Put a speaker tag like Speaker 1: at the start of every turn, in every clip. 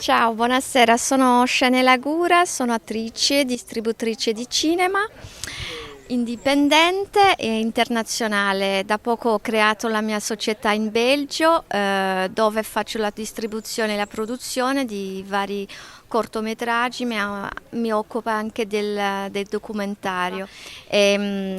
Speaker 1: Ciao, buonasera, sono Shanela Gura, sono attrice, distributrice di cinema, indipendente e internazionale. Da poco ho creato la mia società in Belgio, dove faccio la distribuzione e la produzione di vari cortometraggi, mi occupo anche del documentario.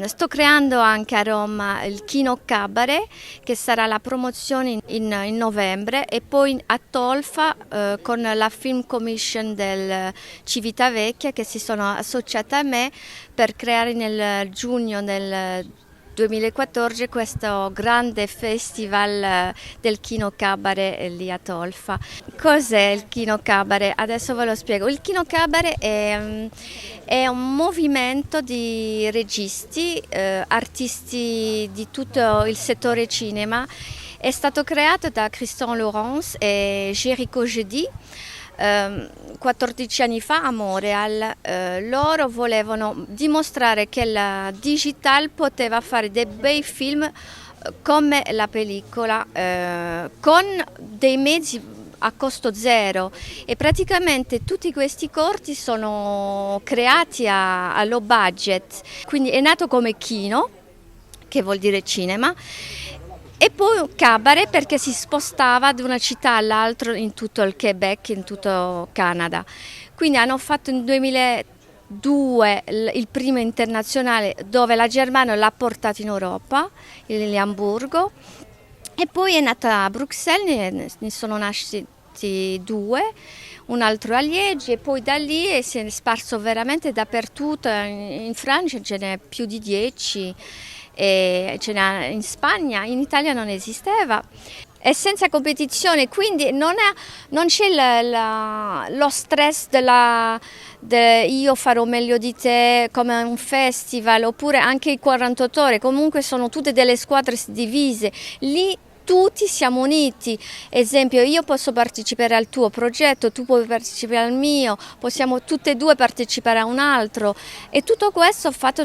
Speaker 1: Sto creando anche a Roma il Kino Cabaret, che sarà la promozione in novembre, e poi a Tolfa con la Film Commission del Civitavecchia, che si sono associate a me per creare nel giugno del 2014 questo grande festival del Kino Cabaret lì a Tolfa. Cos'è il Kino Cabaret? Adesso ve lo spiego. Il Kino Cabaret è un movimento di registi, artisti di tutto il settore cinema. È stato creato da Christian Laurence e Jericho Jeudi 14 anni fa a Montreal. Loro volevano dimostrare che la digital poteva fare dei bei film come la pellicola, con dei mezzi a costo zero, e praticamente tutti questi corti sono creati a low budget, quindi è nato come Kino, che vuol dire cinema, e poi Cabaret perché si spostava da una città all'altra in tutto il Quebec, in tutto il Canada. Quindi hanno fatto nel 2002 il primo internazionale, dove la Germania l'ha portato in Europa, in Amburgo, e poi è nata a Bruxelles, ne sono nasciti due, un altro a Liegi, e poi da lì si è sparso veramente dappertutto. In Francia ce n'è più di 10, e ce n'è in Spagna, in Italia non esisteva. È senza competizione, quindi non c'è lo stress io farò meglio di te, come un festival, oppure anche i 48 ore, comunque sono tutte delle squadre divise. Lì tutti siamo uniti. Esempio, io posso partecipare al tuo progetto, tu puoi partecipare al mio, possiamo tutte e due partecipare a un altro, e tutto questo fatto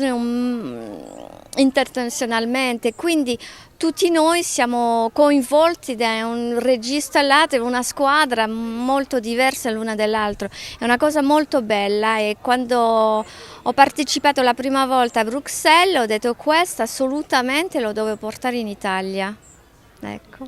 Speaker 1: internazionalmente, quindi tutti noi siamo coinvolti da un regista all'altro, una squadra molto diversa l'una dall'altra. È una cosa molto bella, e quando ho partecipato la prima volta a Bruxelles ho detto questo assolutamente lo devo portare in Italia. Ecco.